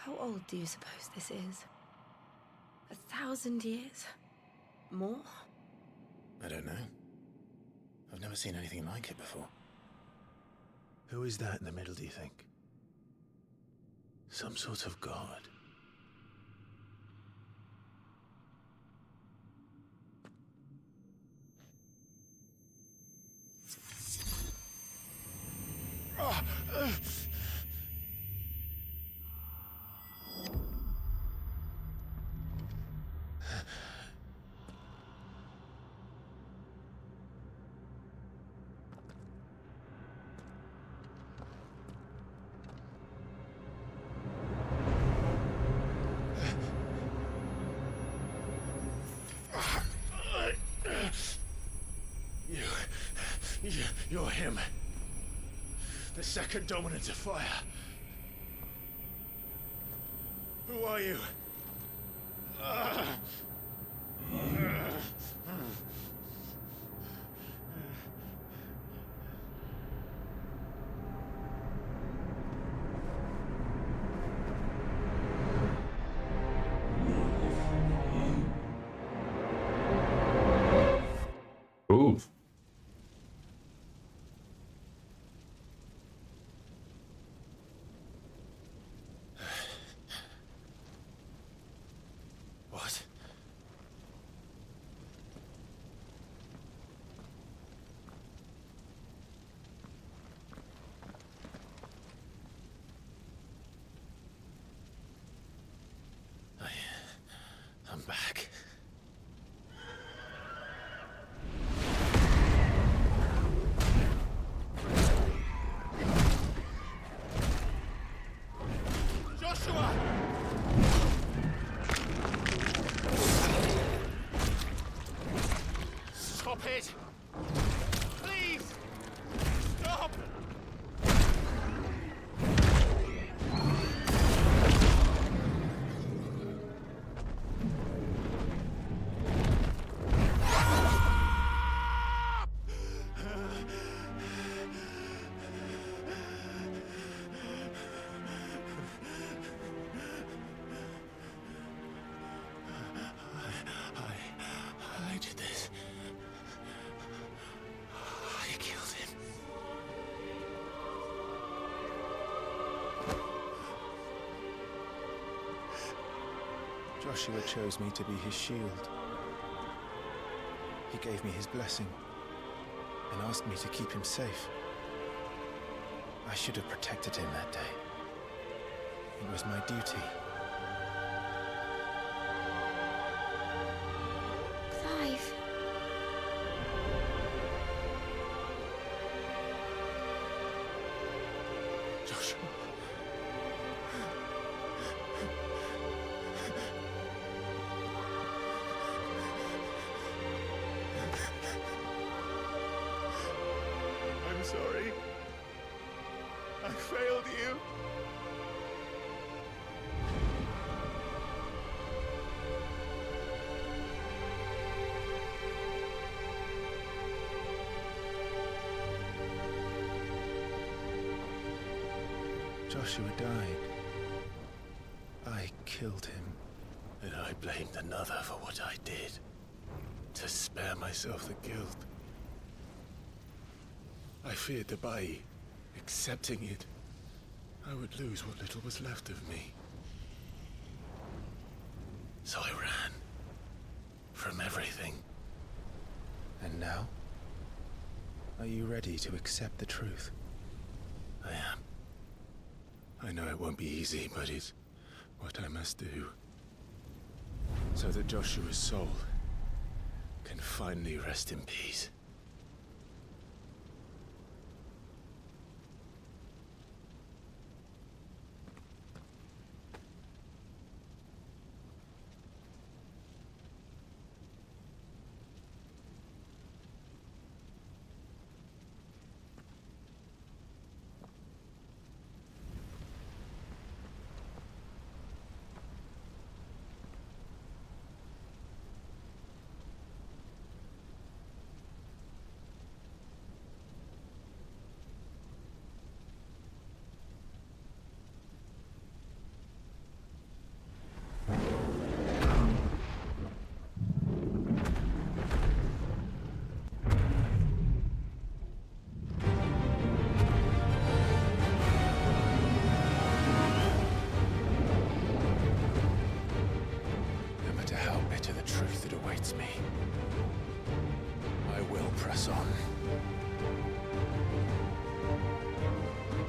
How old do you suppose this is? 1,000 years? More? I don't know. I've never seen anything like it before. Who is that in the middle, do you think? Some sort of god? You're him. The second dominant of fire. Who are you? Ooh. What? I'm back. Joshua! Stop it! Please! Stop! I did this. I killed him. Joshua chose me to be his shield. He gave me his blessing and asked me to keep him safe. I should have protected him that day. It was my duty. Clive. Joshua. I'm sorry. I failed you. Joshua died. I killed him. And I blamed another for what I did. To spare myself the guilt. I feared that by accepting it, I would lose what little was left of me. So I ran. From everything. And now? Are you ready to accept the truth? I am. I know it won't be easy, but it's what I must do. So that Joshua's soul can finally rest in peace. excites me. I will press on.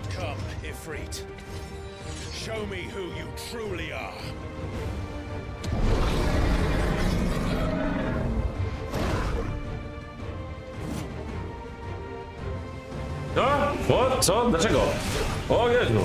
Come, Ifrit. Show me who you truly are. O? Co? Dlaczego? O Jezu!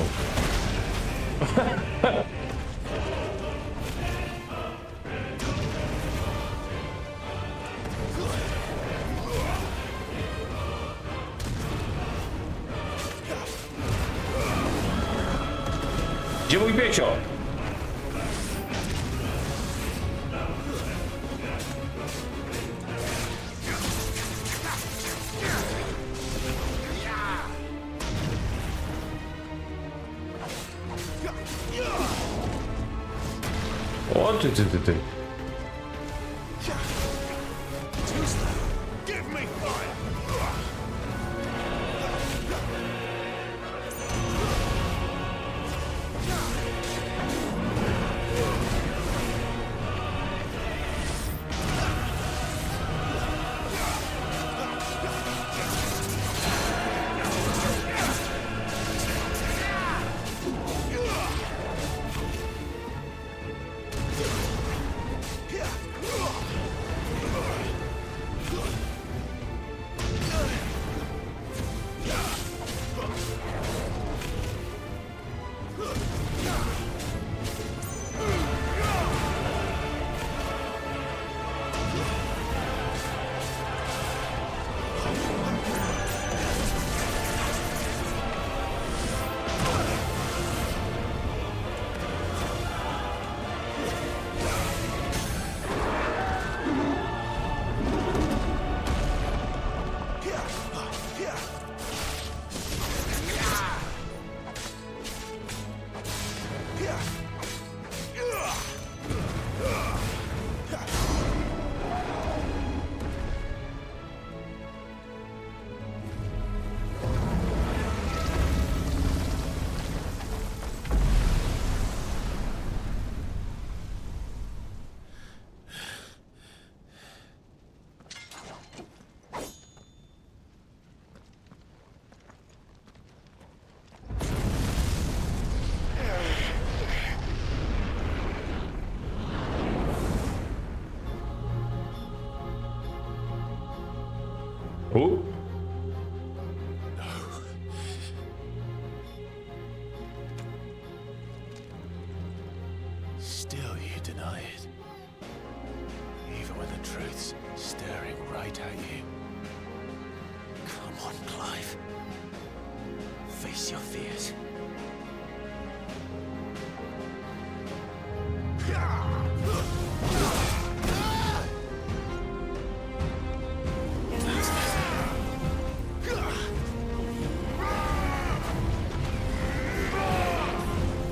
Gdzie mój piecio? O, ty. Give me fire! Who? Still you deny it. Even when the truth's staring right at you. Come on, Clive. Face your fears.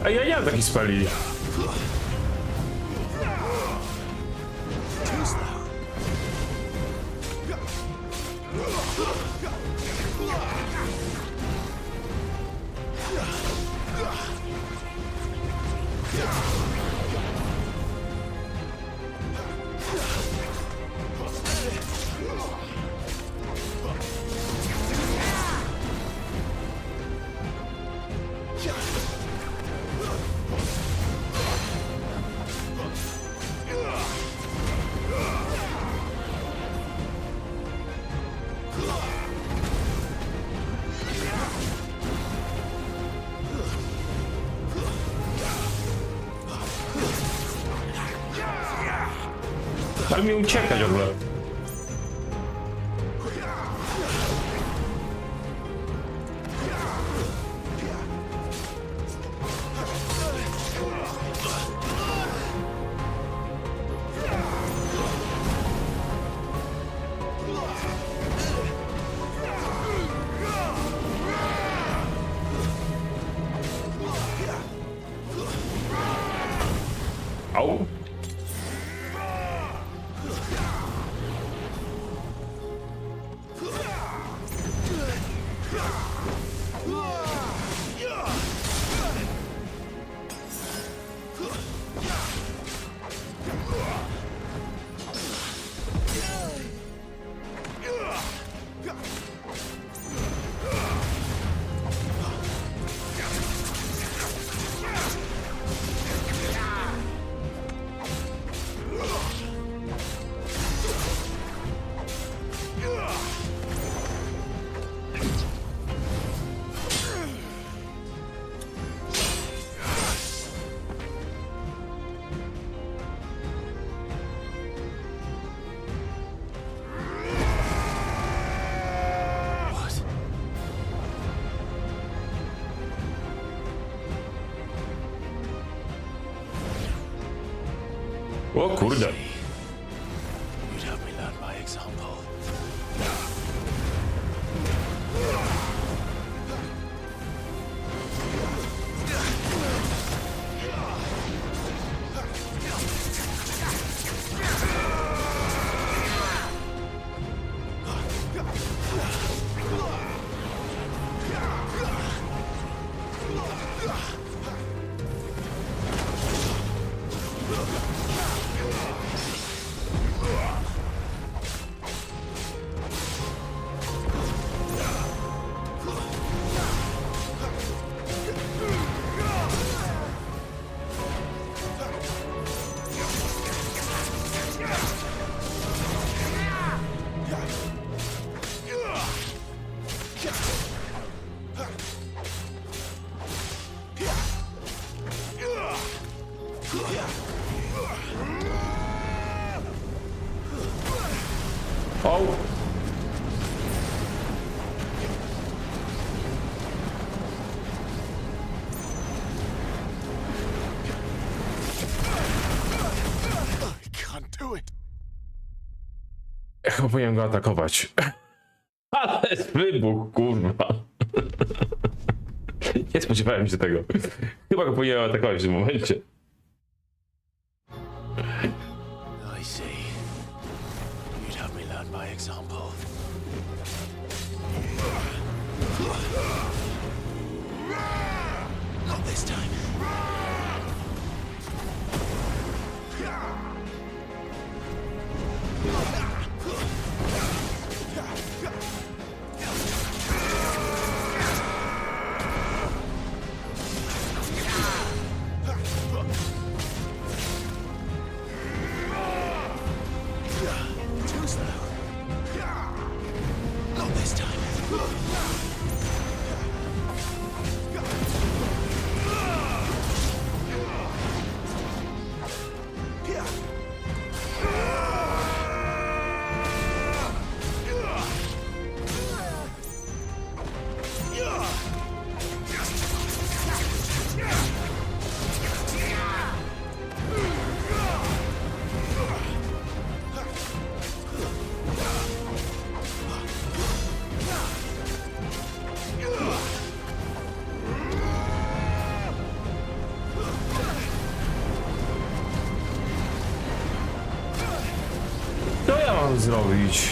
A ja taki spalili. Ale mi uciekać w ogóle. Au. O kurde. You'd help me learn by example. O! I can't do it. Chyba powinienem go atakować. Ale wybuch, kurwa. Nie spodziewałem się tego. Chyba go powinienem atakować w tym momencie. I see. You'd help me learn by example. Not this time. Too slow. Not this time. Co ja mam zrobić?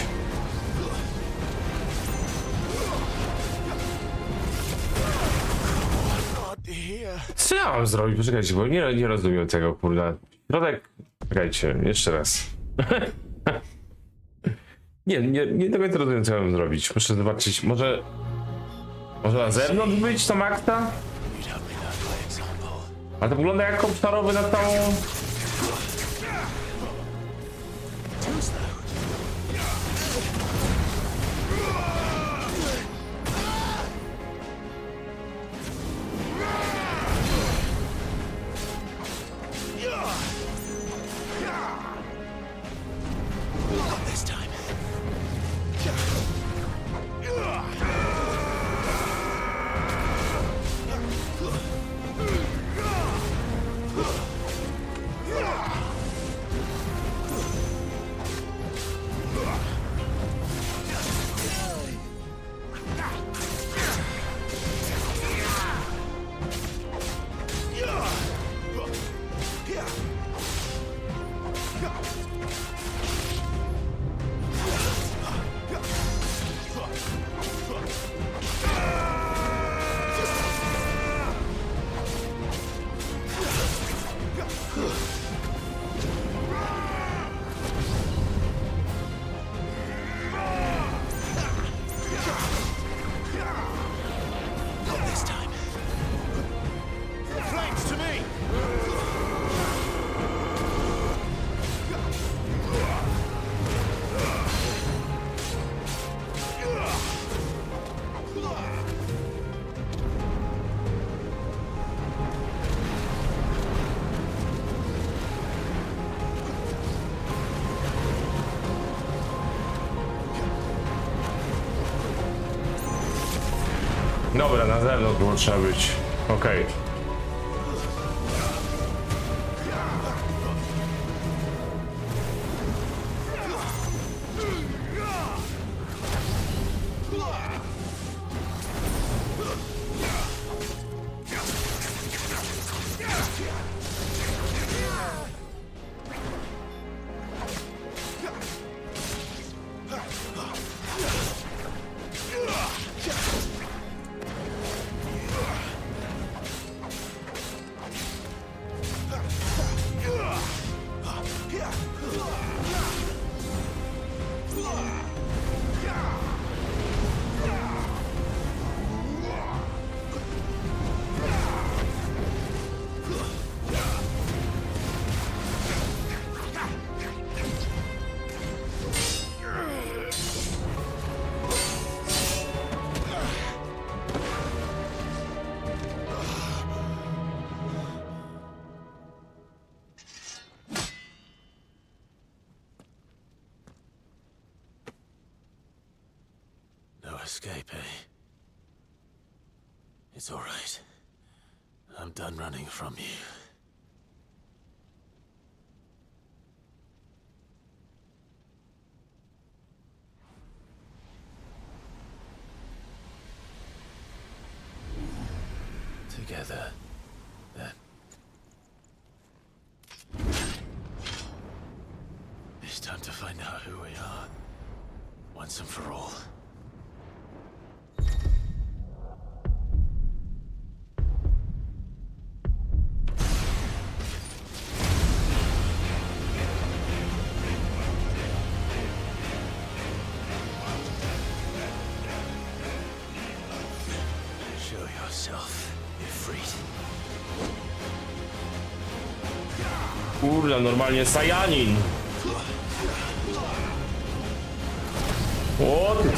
Not here. Co ja mam zrobić? Poczekajcie, bo nie rozumiem tego, kurwa. Środek... Czekajcie, jeszcze raz. Nie do końca rozumiem, co ja mam zrobić. Muszę zobaczyć, może na zewnątrz być to Magda? You'd help me learn by example. A to wygląda jak komputerowy na całą... Too slow. Not this time. Not this time. Flames to me. Dobra, na zewnątrz było trzeba być. Okej. escape, eh? It's all right. I'm done running from you. Together, then. It's time to find out who we are, once and for all. Show yourself, Ifrit. Kurwa, normalnie Sajanin. O, ty.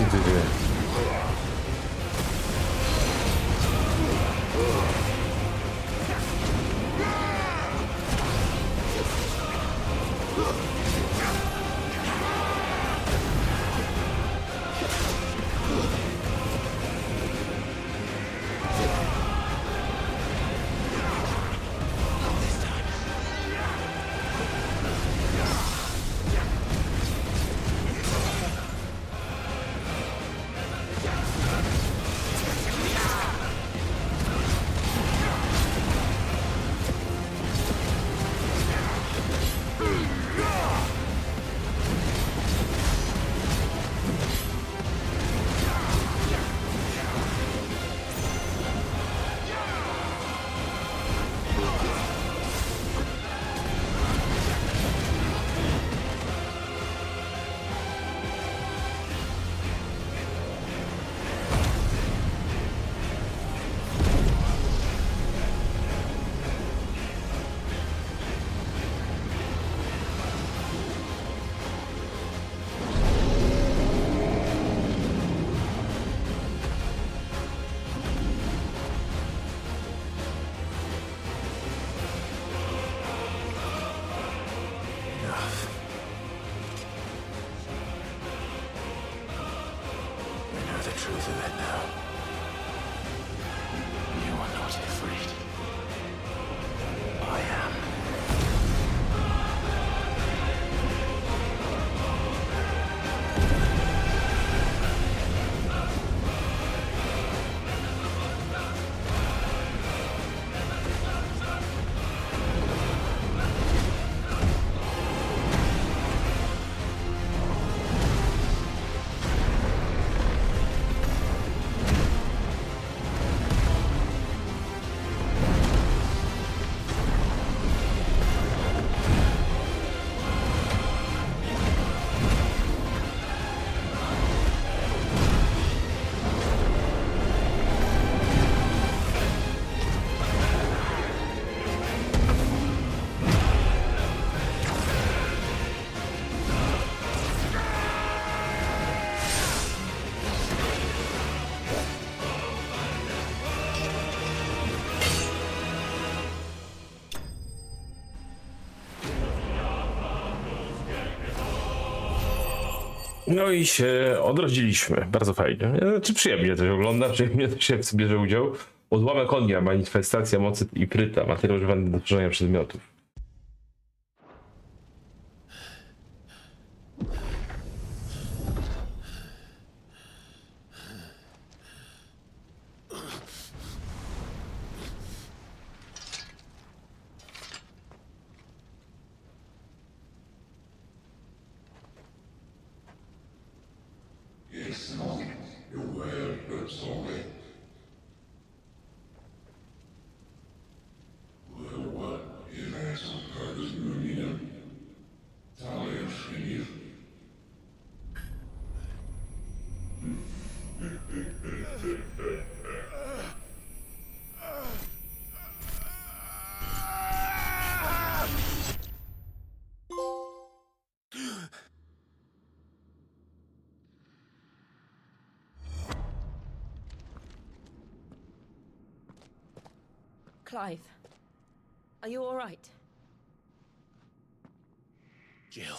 Truth of it now. You are not afraid. I am. No i się odrodziliśmy. Bardzo fajnie. Znaczy przyjemnie to się ogląda, przyjemnie to się bierze udział. Odłamek ognia, manifestacja mocy i pryta, materiał używany do tworzenia przedmiotów. Clive, are you all right? Jill.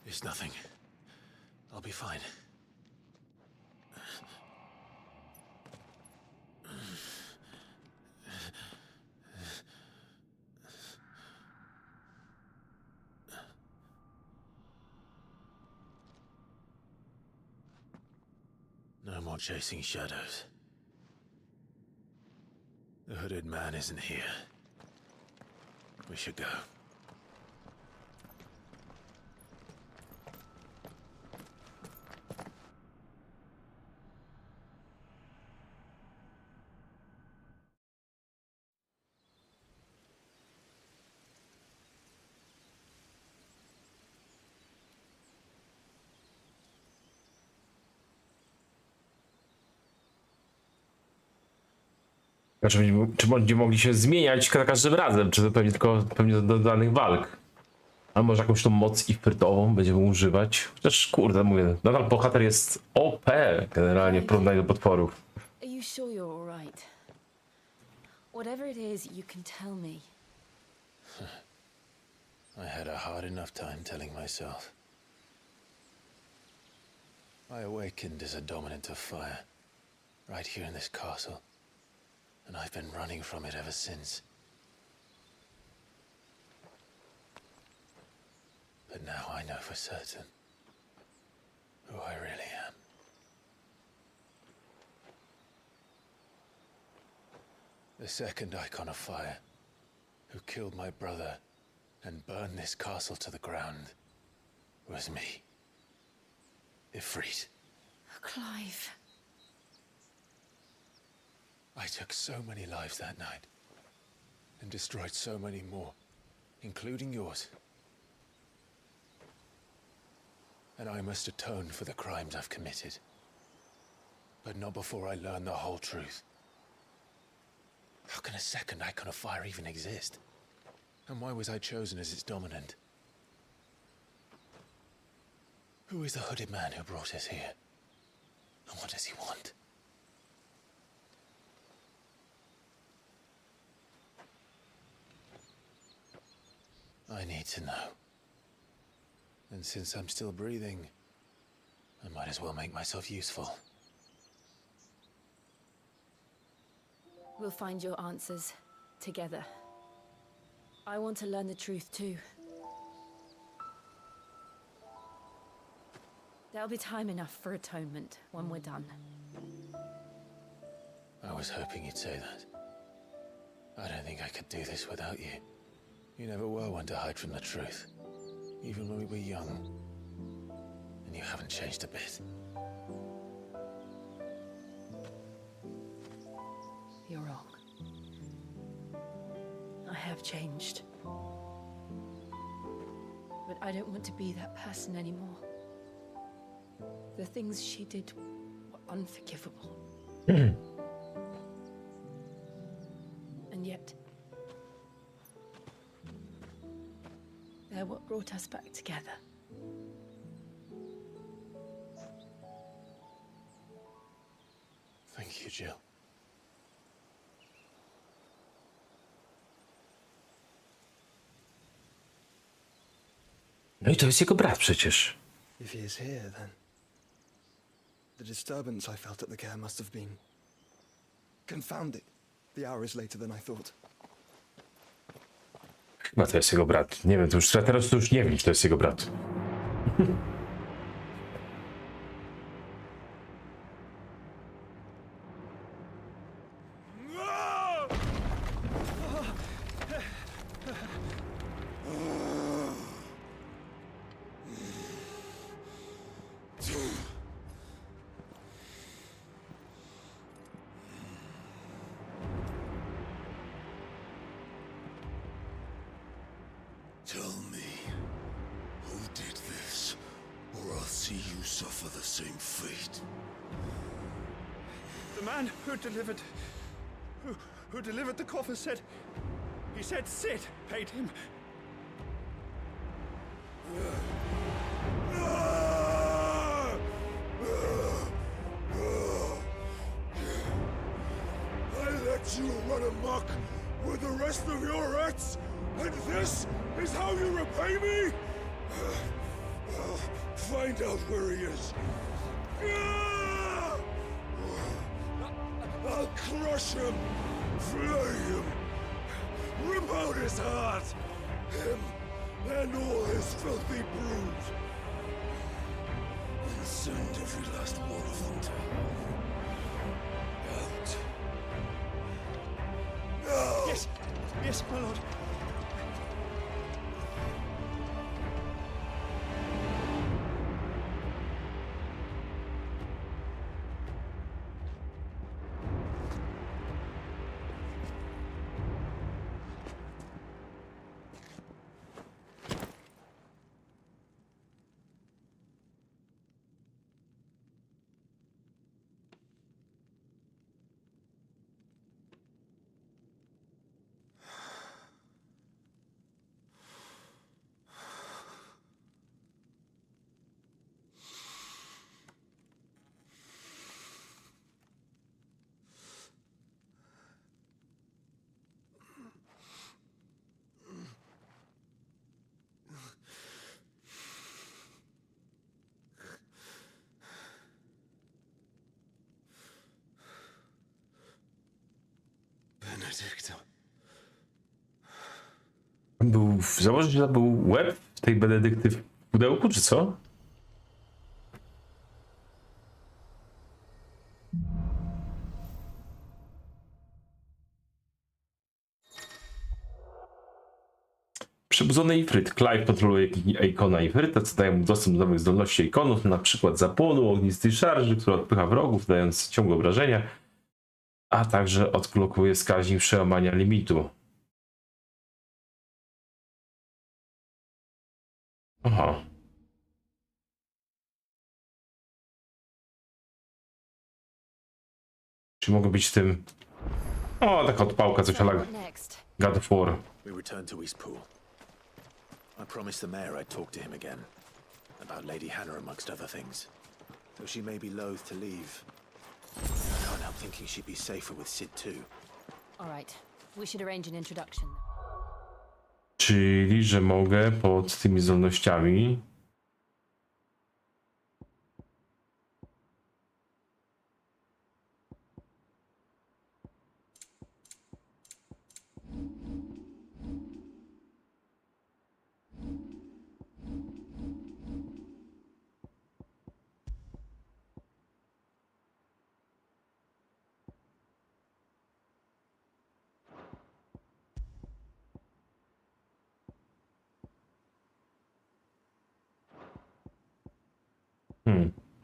It's nothing. I'll be fine. No more chasing shadows. The hooded man isn't here. We should go. Czy będziemy mogli się zmieniać za każdym razem, czy to pewnie tylko do danych walk? A może jakąś tą moc ifrytową będziemy używać? Chociaż kurde, mówię, nadal bohater jest OP generalnie w porównaniu do potworów. Are you sure you're all right? Whatever it is, you can tell me. I had a hard enough time telling myself. I awakened as a dominant of fire, right here in this castle, and I've been running from it ever since. But now I know for certain who I really am. The second icon of fire, who killed my brother and burned this castle to the ground, was me. Ifrit. Clive. I took so many lives that night, and destroyed so many more, including yours. And I must atone for the crimes I've committed. But not before I learn the whole truth. How can a second icon of fire even exist? And why was I chosen as its dominant? Who is the hooded man who brought us here? And what does he want? I need to know. And since I'm still breathing, I might as well make myself useful. We'll find your answers together. I want to learn the truth too. There'll be time enough for atonement when we're done. I was hoping you'd say that. I don't think I could do this without you. You never were one to hide from the truth, even when we were young. And you haven't changed a bit. You're wrong. I have changed. But I don't want to be that person anymore. The things she did were unforgivable. And yet, they're what brought us back together. Thank you, Jill. No i to jest jego brat przecież. If he is here, then the disturbance I felt at the care must have been confounded. The hour is later than I thought. Chyba to jest jego brat. Nie wiem, teraz to już nie wiem, czy to jest jego brat. Tell me, who did this, or I'll see you suffer the same fate. The man who delivered the coffer said Sid paid him. I let you run amok with the rest of your rats, and this is how you repay me? find out where he is. I'll crush him, flay him, rip out his heart, him and all his filthy brood, and send every last one of them to out. No! Yes, yes, my lord. Benedykta. Założyć, że to był łeb w tej Benedykty w pudełku, czy co? Przebudzony Ifryt. Clive kontroluje ikona Ifryta, co daje mu dostęp do nowych zdolności ikonów, na przykład zapłonu, ognistej szarży, która odpycha wrogów, dając ciągłe obrażenia, a także odblokuje wskaźnik przełamania limitu. Aha. Czy mogę być tym... O, taka odpałka, coś ale What next? God of War. We return to Eastpool. I promised the mayor I'd talk to him again. About Lady Hannah amongst other things. Though she may be loath to leave, I can't help thinking she'd be safer with Sid too. All right. We should arrange an introduction. Czyli, że mogę pod tymi zdolnościami...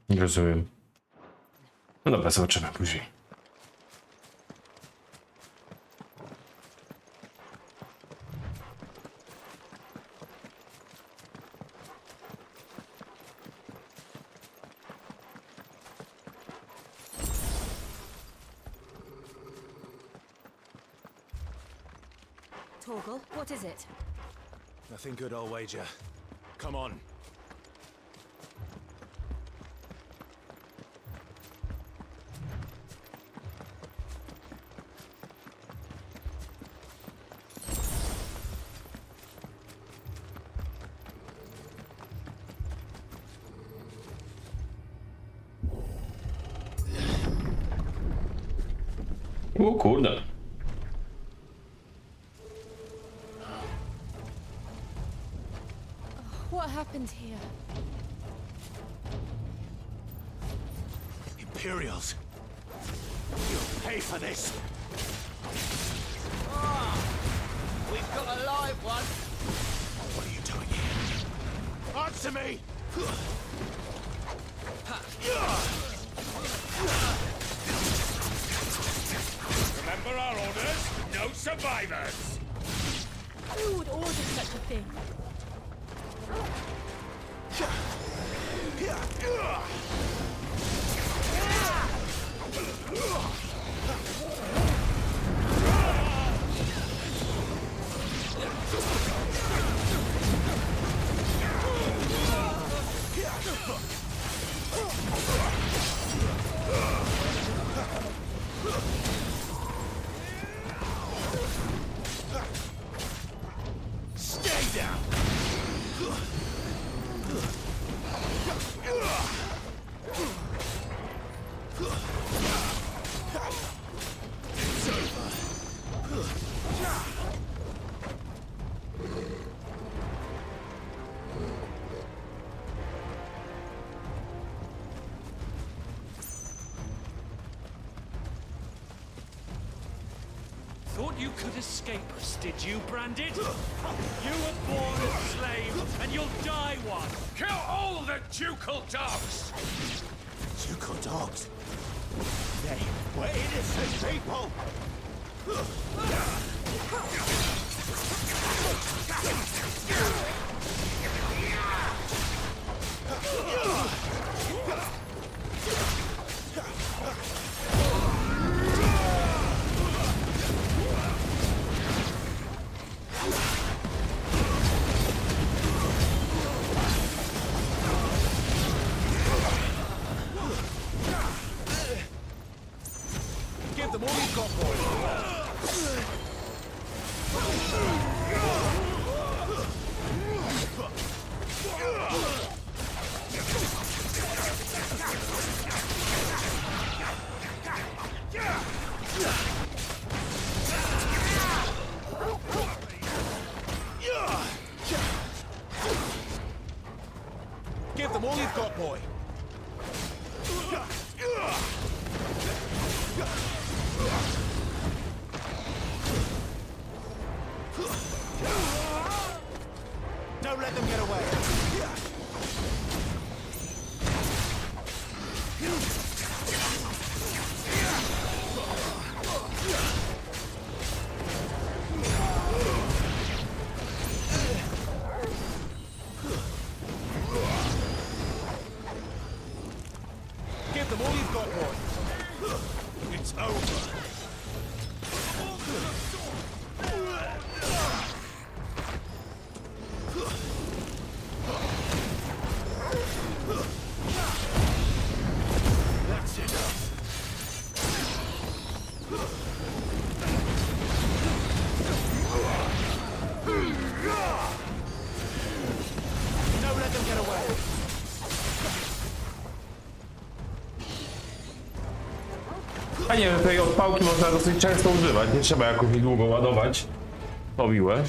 Nie rozumiem. No dobra, zobaczymy później. Torgal, what is it? Nothing good, I'll wager. Come on. O kurde. What happened here? Imperials. You'll pay for this. We've got a live one. What are you doing here? Answer me! Remember our orders? No survivors! Who would order such a thing? Stay down! thought you could escape us, did you, Branded? You were born a slave, and you'll die one. Kill all the ducal dogs! Ducal dogs? They were innocent people. Give them all you've got, boy. Give them all you've got, boy. Don't let them get away. Give them all you've got, boy. It's over. That's enough. Don't let them get away. Fajnie, że tej odpałki można dosyć często używać, nie trzeba jakoś długo ładować. To miłe.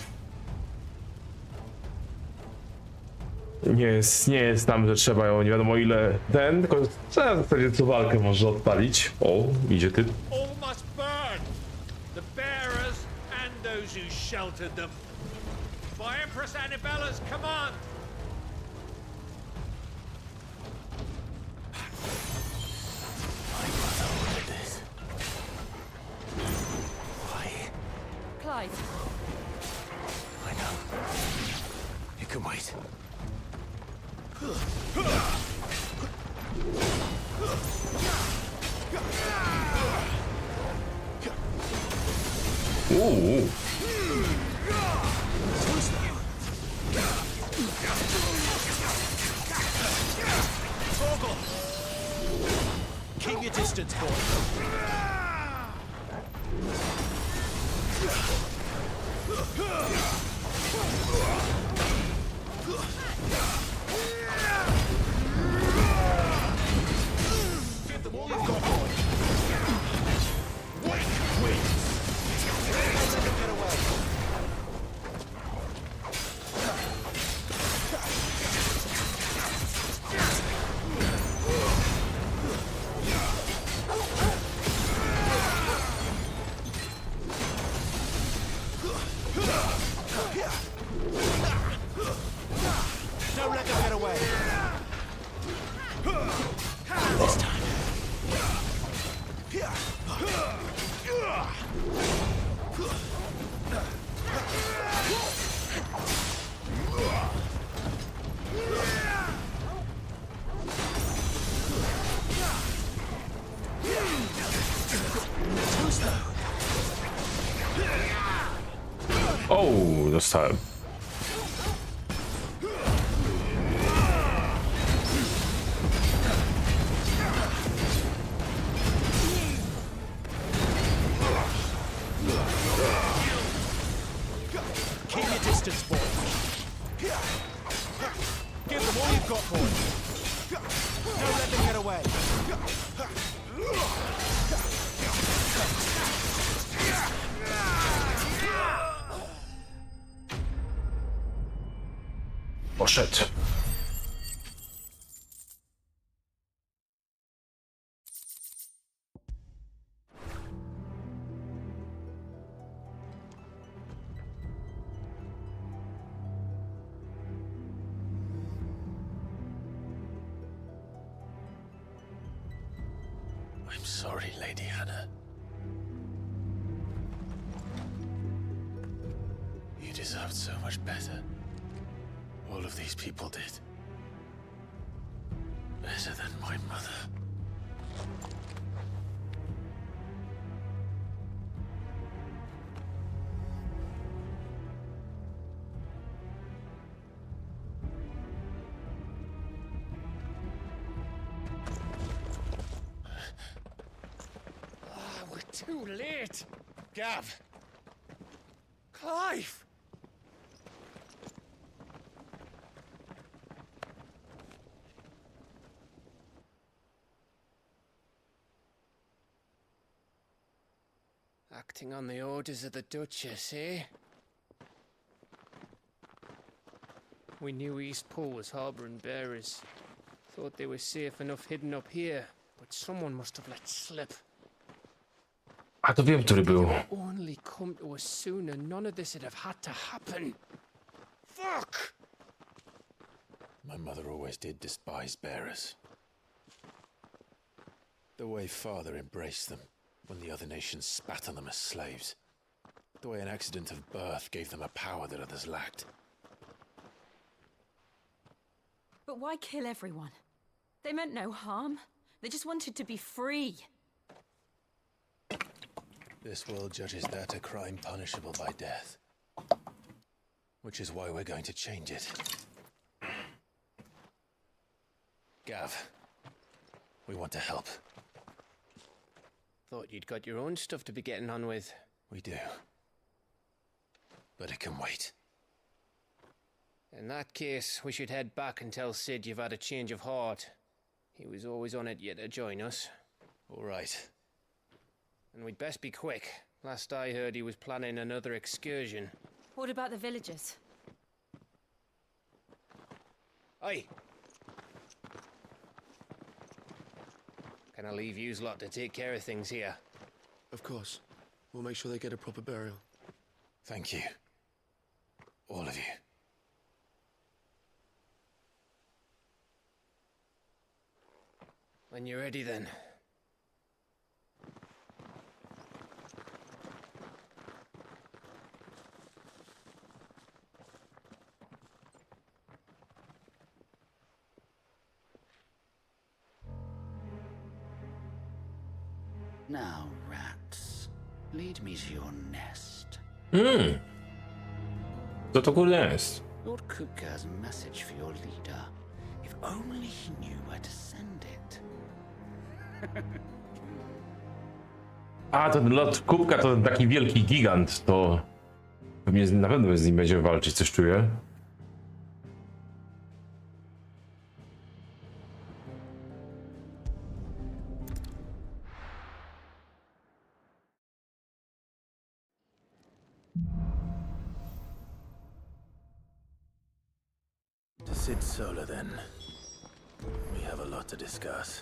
Nie jest tam, że trzeba ją nie wiadomo ile tylko w zasadzie co walkę może odpalić. O, idzie typ. All must burn! The bearers and those who sheltered them. By Empress Annabella's command! Clive. I know. It can wait. Uuu. Keep your distance, boy. Give them all you've got, boy. Wait, wait. Don't let them get away. Don't let them get away. This time. O, dostałem. Keep your distance, boy. Give them all you've got, boy. Don't let them get away. Poszedł. I'm sorry, Lady Hannah. You deserved so much better. All of these people did. Better than my mother. Too late! Gav! Clive! Acting on the orders of the Duchess, eh? We knew Eastpool was harbouring bearers. Thought they were safe enough hidden up here, but someone must have let slip. A to wiem, który był. Only come to us sooner, none of this would have had to happen. Fuck! My mother always did despise bearers. The way father embraced them when the other nations spat on them as slaves. The way an accident of birth gave them a power that others lacked. But why kill everyone? They meant no harm. They just wanted to be free. This world judges that a crime punishable by death. Which is why we're going to change it. Gav, we want to help. Thought you'd got your own stuff to be getting on with. We do. But it can wait. In that case, we should head back and tell Sid you've had a change of heart. He was always on it yet to join us. All right. And we'd best be quick. Last I heard, he was planning another excursion. What about the villagers? Aye. Can I leave yous lot to take care of things here? Of course. We'll make sure they get a proper burial. Thank you. All of you. When you're ready, then. Now, rats, lead me to your nest. Co to kurde jest? Lord Kupka has a message for your leader. If only he knew where to send it. A, ten lot kubka to ten taki wielki gigant, to pewnie na pewno z nim będziemy walczyć, coś czuję. To Sid Solar, then. We have a lot to discuss.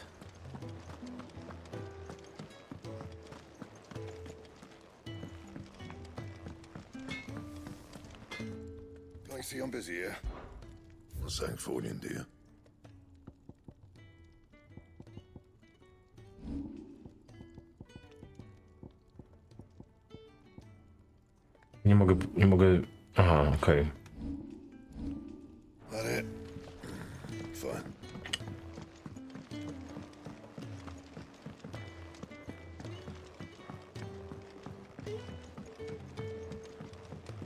I see I'm busy here. What's that for you, dear? Nie mogę... Aha, okej. That it? Fine.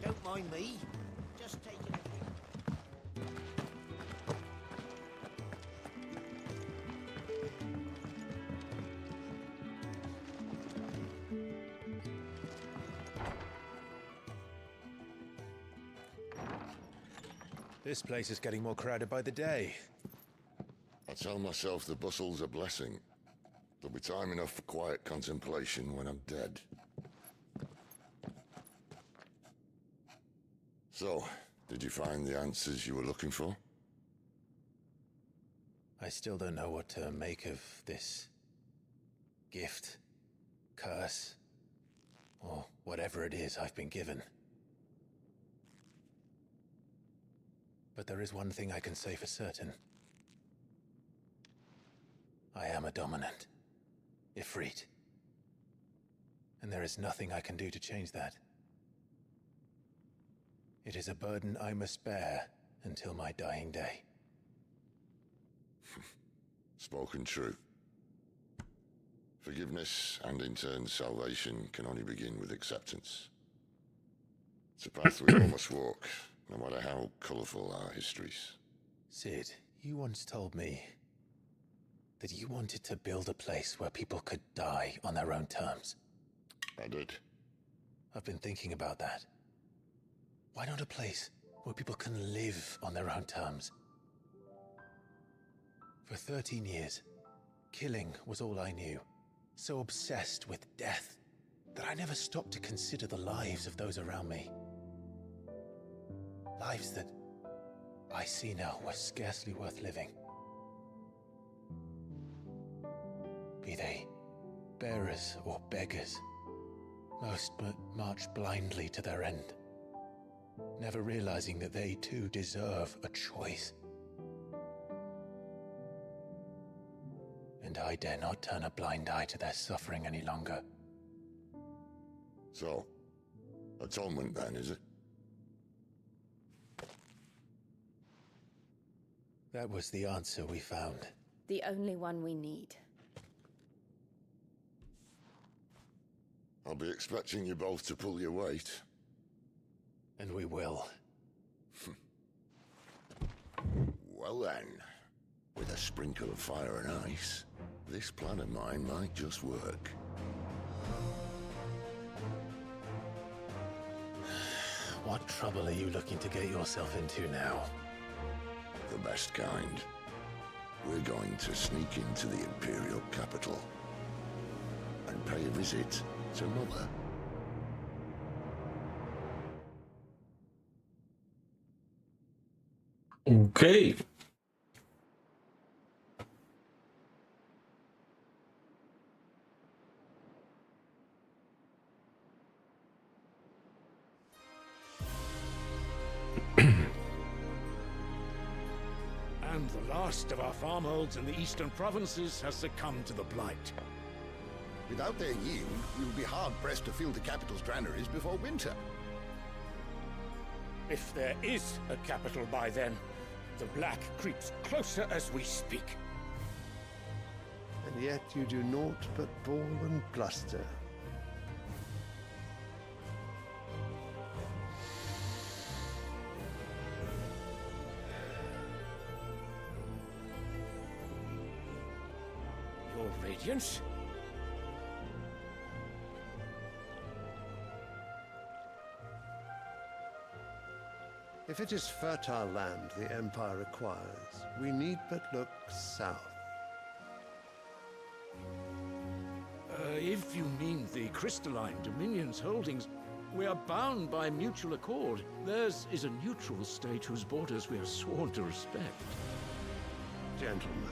Don't mind me. Just taking a few. This place is getting more crowded by the day. I tell myself the bustle's a blessing. There'll be time enough for quiet contemplation when I'm dead. So, did you find the answers you were looking for? I still don't know what to make of this gift, curse, or whatever it is I've been given. But there is one thing I can say for certain. I am a dominant. Ifrit. And there is nothing I can do to change that. It is a burden I must bear until my dying day. Spoken true. Forgiveness and in turn salvation can only begin with acceptance. It's a path we all must walk, no matter how colourful our histories. Sid, you once told me that you wanted to build a place where people could die on their own terms. I did. I've been thinking about that. Why not a place where people can live on their own terms? For 13 years, killing was all I knew. So obsessed with death that I never stopped to consider the lives of those around me. Lives that I see now were scarcely worth living. Be they bearers or beggars, most but march blindly to their end, never realizing that they too deserve a choice. And I dare not turn a blind eye to their suffering any longer. So, atonement then, is it? That was the answer we found. The only one we need. I'll be expecting you both to pull your weight. And we will. Well then, with a sprinkle of fire and ice, this plan of mine might just work. What trouble are you looking to get yourself into now? The best kind. We're going to sneak into the Imperial capital and pay a visit to Mother. Okej. And the last of our farmholds in the eastern provinces has succumbed to the blight. Without their yield, we will be hard-pressed to fill the capital's granaries before winter. If there is a capital by then, the black creeps closer as we speak. And yet you do naught but bawl and bluster. Your Radiance? If it is fertile land the Empire requires, we need but look south. If you mean the crystalline Dominion's holdings, we are bound by mutual accord. Theirs is a neutral state whose borders we are sworn to respect. Gentlemen,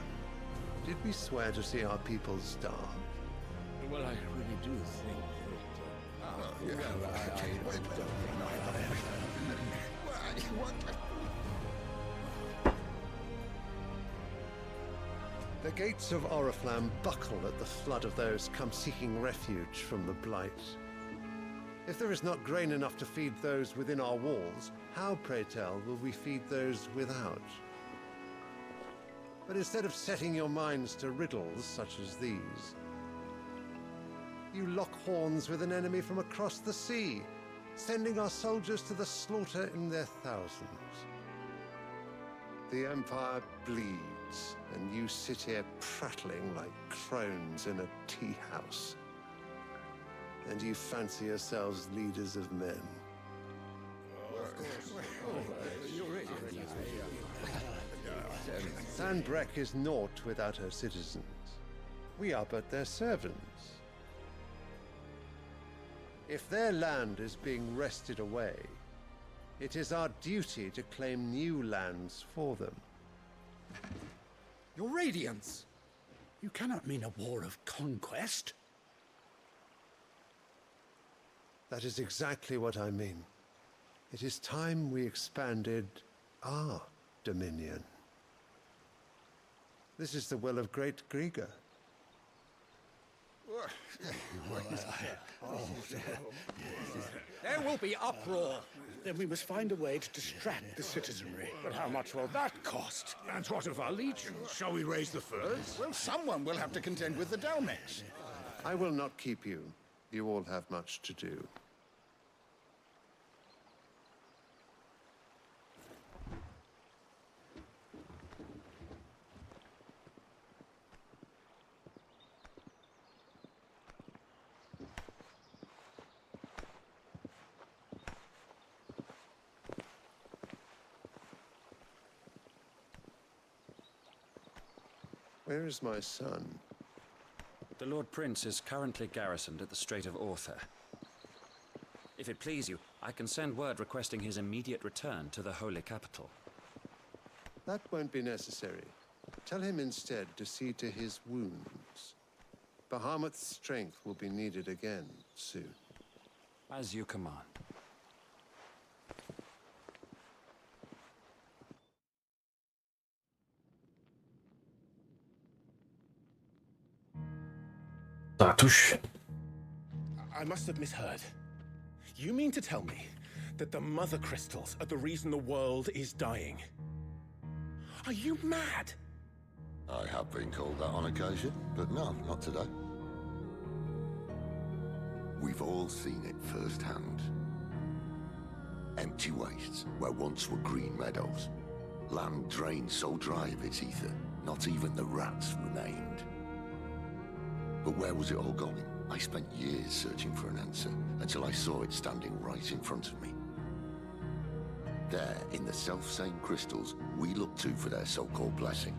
did we swear to see our people starve? Well, I really do think that... The gates of Oriflamme buckle at the flood of those come seeking refuge from the blight. If there is not grain enough to feed those within our walls, how, pray tell, will we feed those without? But instead of setting your minds to riddles such as these, you lock horns with an enemy from across the sea, sending our soldiers to the slaughter in their thousands. The Empire bleeds, and you sit here prattling like crones in a tea house. And you fancy yourselves leaders of men. Sandbreck is naught without her citizens. We are but their servants. If their land is being wrested away, it is our duty to claim new lands for them. Your Radiance! You cannot mean a war of conquest. That is exactly what I mean. It is time we expanded our dominion. This is the will of great Grieger. There will be uproar. Then we must find a way to distract the citizenry. But how much will that cost? And what of our legions? Shall we raise the furs? Well, someone will have to contend with the Dalmeks. I will not keep you. You all have much to do. Where is my son? The Lord Prince is currently garrisoned at the Strait of Arthur. If it please you, I can send word requesting his immediate return to the Holy Capital. That won't be necessary. Tell him instead to see to his wounds. Bahamut's strength will be needed again soon. As you command. Tatuś. I must have misheard. You mean to tell me that the mother crystals are the reason the world is dying? Are you mad? I have been called that on occasion, but no, not today. We've all seen it firsthand. Empty wastes where once were green meadows. Land drained so dry of its ether, not even the rats remained. But where was it all going? I spent years searching for an answer, until I saw it standing right in front of me. There, in the self-same crystals we look to for their so-called blessing.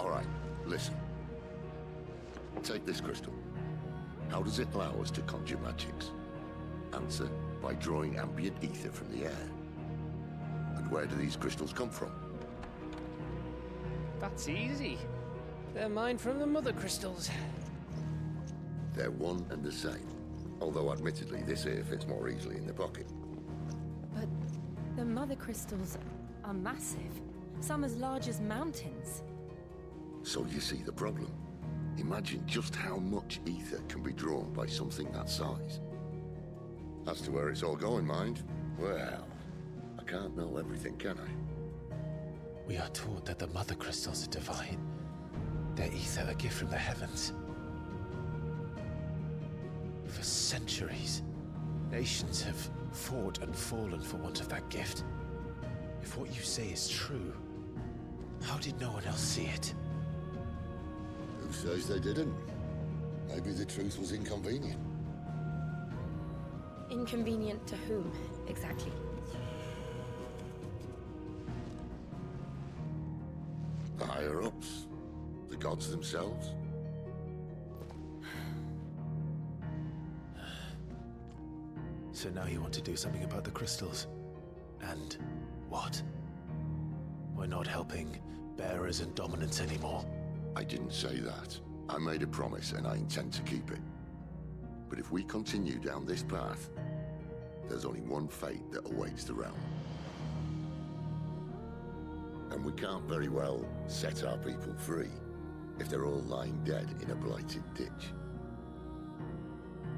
All right, listen. Take this crystal. How does it allow us to conjure magics? Answer, by drawing ambient ether from the air. And where do these crystals come from? That's easy. They're mined from the mother crystals. They're one and the same. Although admittedly this here fits more easily in the pocket. But the mother crystals are massive. Some as large as mountains. So you see the problem. Imagine just how much ether can be drawn by something that size. As to where it's all going, mind, well, I can't know everything, can I? We are taught that the mother crystals are divine. Their ether a gift from the heavens. For centuries, nations have fought and fallen for want of that gift. If what you say is true, how did no one else see it? Who says they didn't? Maybe the truth was inconvenient. Inconvenient to whom, exactly? The higher-ups? The gods themselves? So now you want to do something about the crystals? And what? We're not helping bearers and dominants anymore. I didn't say that. I made a promise and I intend to keep it. But if we continue down this path, there's only one fate that awaits the realm. And we can't very well set our people free if they're all lying dead in a blighted ditch.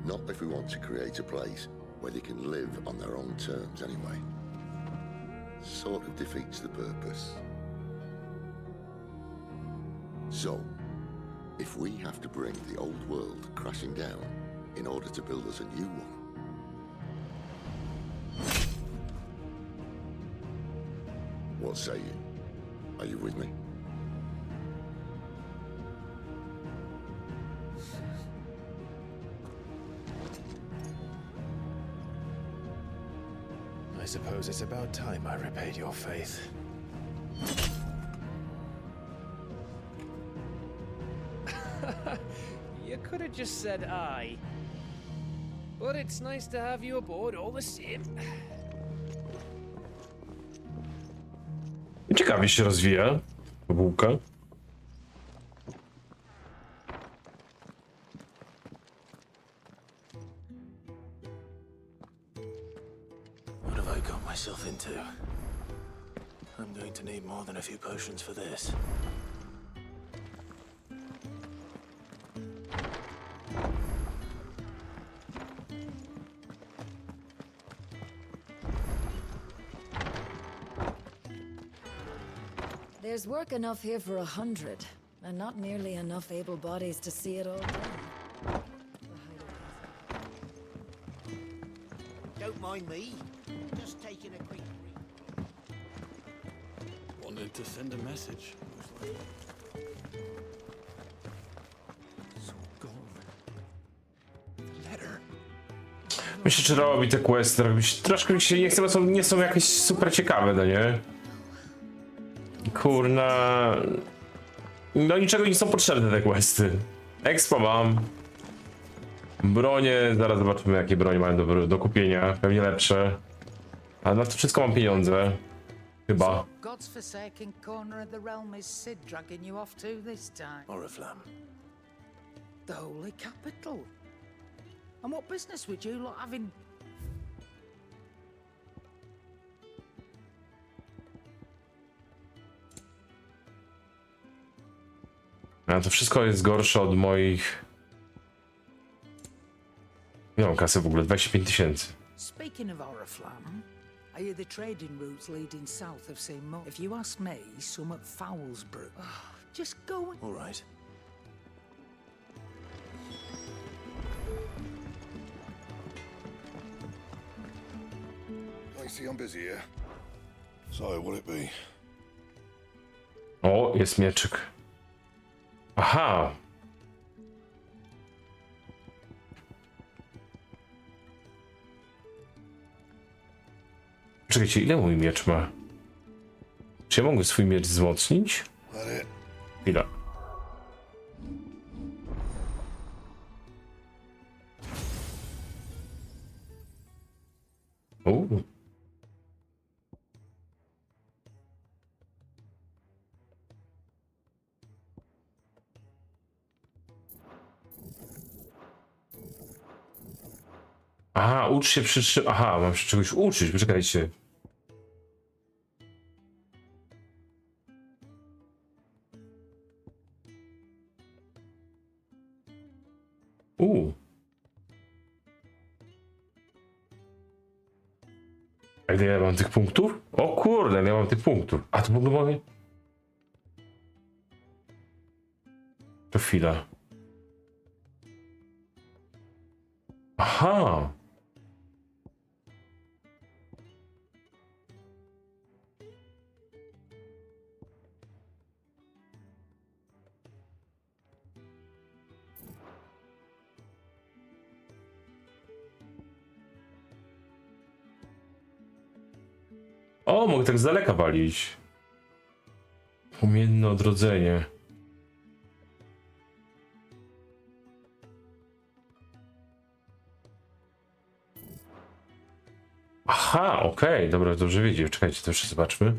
Not if we want to create a place where they can live on their own terms anyway. Sort of defeats the purpose. So, if we have to bring the old world crashing down in order to build us a new one, what say you? Are you with me? I suppose it's about time I repaid your faith. You could have just said aye. But it's nice to have you aboard all the same. Ciekawie się rozwija bułka. What have I got myself into? I'm going to need more than a few potions for this. There's work enough here for 100, and not nearly enough able bodies to see it all done. Don't mind me. Just taking a quick read. Wanted to send a message. Myślę, że robi te questy robić. Troszkę mi się nie chce, bo nie są jakieś super ciekawe, no nie? Kurna. No niczego nie są potrzebne te questy. Expo mam. Bronie, zaraz zobaczymy jakie bronie mają do kupienia. Pewnie lepsze. Ale na to wszystko mam pieniądze. Chyba. God's forsaken corner of the realm is Sid dragging you off to this time? Oriflamme. The Holy Capital. And what business would you lot have in... A to wszystko jest gorsze od moich... Nie mam kasy w ogóle, 25 000. Speaking of Oriflamme, I hear the trading routes leading south have seen more. If you ask me, some at Foulsborough. Just go and... All right. I see I'm busy here. So, will it be? O, jest mieczyk. Aha! Czekajcie, ile mój miecz ma? Czy ja mogę swój miecz wzmocnić? Chwila. Aha, ucz się przy... Aha, mam się czegoś uczyć, poczekajcie. A ile ja mam tych punktów? O kurde, ja mam tych punktów. A to w ogóle mogę... To chwila. Aha! O, mogę tak z daleka walić. Płomienne odrodzenie. Aha, okej, dobra, dobrze wiedzieć. Czekajcie, to jeszcze zobaczmy.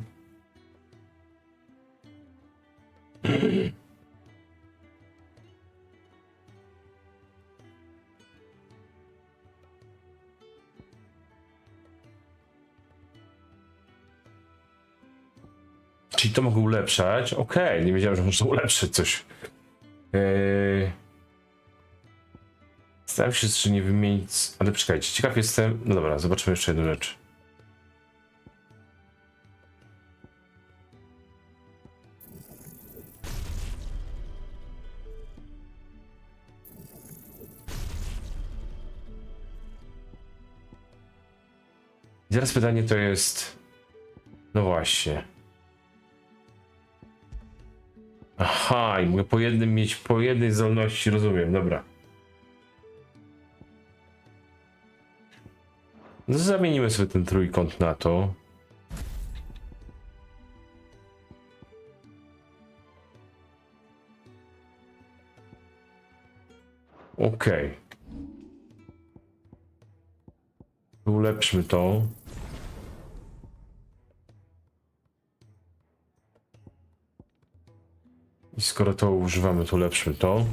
Czyli to mogę ulepszać? Okej, nie wiedziałem, że można ulepszyć coś. Staram się jeszcze nie wymienić, ale czekajcie, ciekaw jestem. No dobra, zobaczymy jeszcze jedną rzecz. I teraz pytanie to jest... No właśnie. Aha, i mogę po jednym mieć, po jednej zdolności, rozumiem, dobra. No zamienimy sobie ten trójkąt na to. Okej. Ulepszmy to. I skoro to używamy, to ulepszmy to.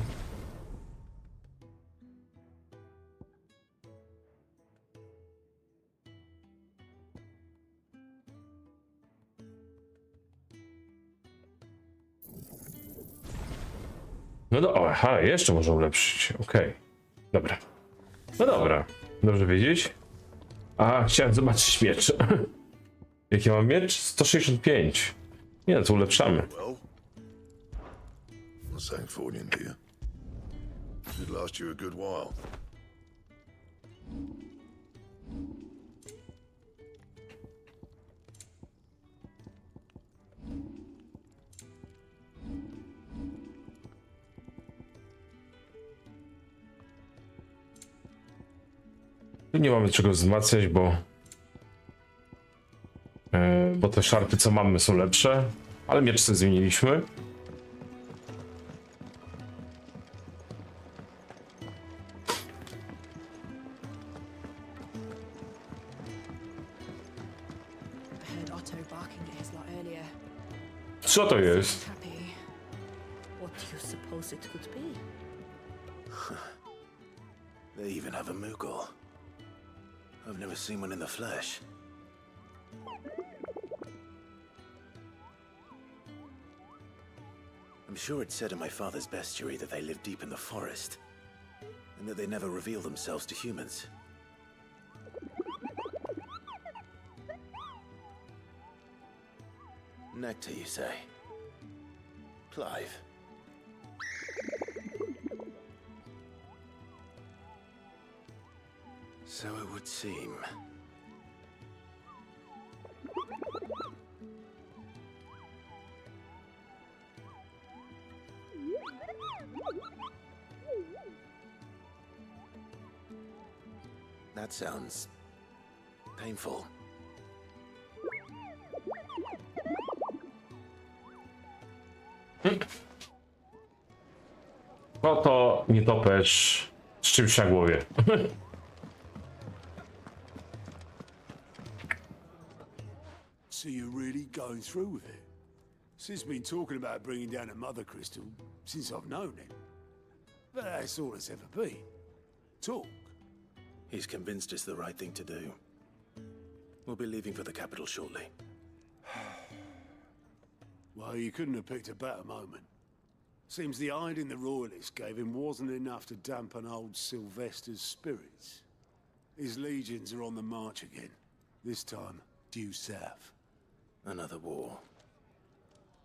No dobra, aha, jeszcze można ulepszyć. Okej. Dobra. No dobra. Dobrze wiedzieć. A, chciałem zobaczyć miecz. Jaki mam miecz? 165. Nie, no to ulepszamy. Well, not saying falling, do you? Should last you a good while. Tu nie mamy czego wzmacniać, bo te szarpy co mamy są lepsze, ale miecz sobie zmieniliśmy. Co to jest? What do you suppose it could be? They even have a Moogle. I've never seen one in the flesh. I'm sure it said in my father's bestiary that they live deep in the forest, and that they never reveal themselves to humans. Nectar, you say? Clive. So it would seem. That sounds painful. No to nie topesz z czymś na głowie. So you're really going through with it? Sid's been talking about bringing down a mother crystal since I've known him. But that's all it's ever been. Talk. He's convinced it's the right thing to do. We'll be leaving for the capital shortly. Well, you couldn't have picked a better moment. Seems the hiding the royalists gave him wasn't enough to dampen old Sylvester's spirits. His legions are on the march again. This time, due south. Another war.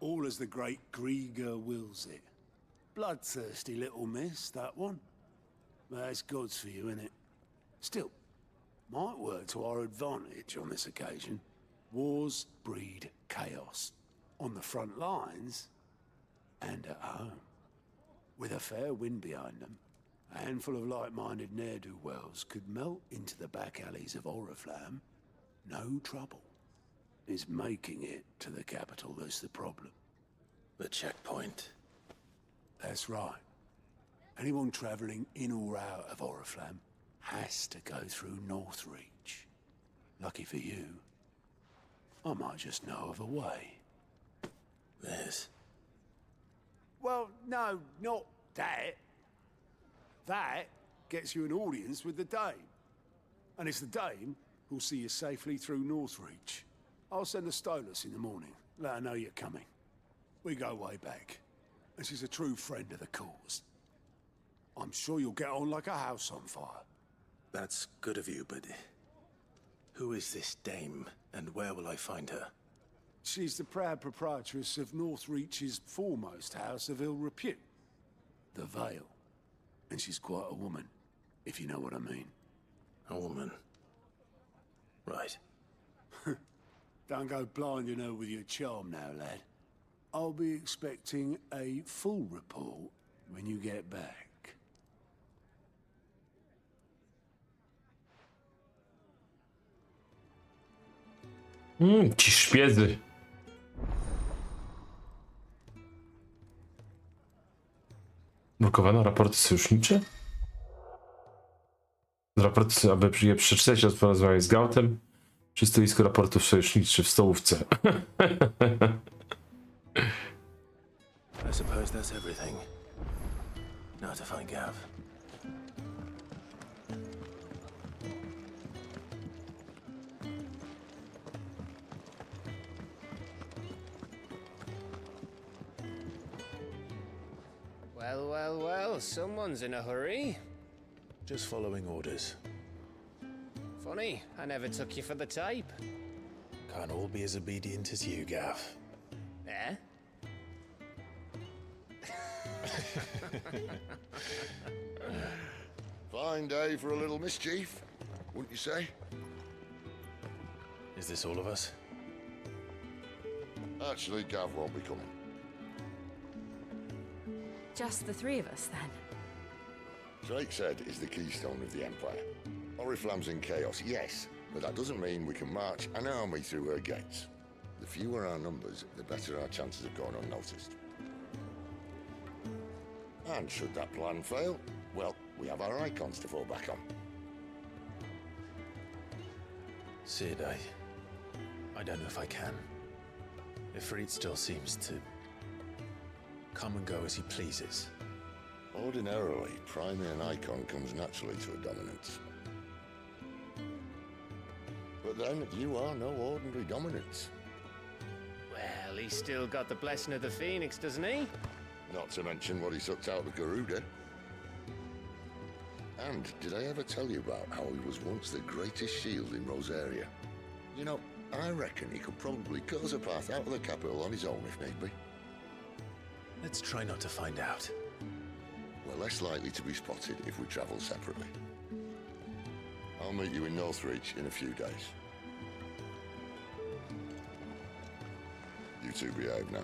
All as the great Grieger wills it. Bloodthirsty little miss, that one. That's God's for you, innit? Still, might work to our advantage on this occasion. Wars breed chaos. On the front lines, and at home. With a fair wind behind them, a handful of like-minded ne'er-do-wells could melt into the back alleys of Oriflamme. No trouble. It's making it to the capital that's the problem. The checkpoint. That's right. Anyone travelling in or out of Oriflamme has to go through Northreach. Lucky for you, I might just know of a way. This? Well, no, not that. That gets you an audience with the Dame. And it's the Dame who'll see you safely through Northreach. I'll send the Stolas in the morning, let her know you're coming. We go way back, and she's a true friend of the cause. I'm sure you'll get on like a house on fire. That's good of you, but who is this dame, and where will I find her? She's the proud proprietress of Northreach's foremost house of ill repute, the Vale. And she's quite a woman, if you know what I mean. A woman? Right. Don't go blinding her with your charm now, lad. I'll be expecting a full report when you get back. Ci szpiedzy. Drukowano raporty sojusznicze? Raporty, aby je przeczytać, rozmawiać z Gautem przy stoisku raportów sojuszniczych w stołówce. I suppose that's everything. Now to find Gav. Well, well, well, someone's in a hurry. Just following orders. Funny, I never took you for the type. Can't all be as obedient as you, Gav. Eh? Fine day for a little mischief, wouldn't you say? Is this all of us? Actually, Gav won't be coming. Just the three of us, then? Drake's Head is the keystone of the Empire. Oriflamme's in chaos, yes, but that doesn't mean we can march an army through her gates. The fewer our numbers, the better our chances of going unnoticed. And should that plan fail, well, we have our icons to fall back on. Sid, I don't know if I can. Ifrit still seems to come and go as he pleases. Ordinarily, priming an icon comes naturally to a dominance. But then, you are no ordinary dominance. Well, he's still got the blessing of the Phoenix, doesn't he? Not to mention what he sucked out of Garuda. And did I ever tell you about how he was once the greatest shield in Rosaria? You know, I reckon he could probably cut us a path out of the capital on his own if need be. Let's try not to find out. We're less likely to be spotted if we travel separately. I'll meet you in Northreach in a few days. You two behave now.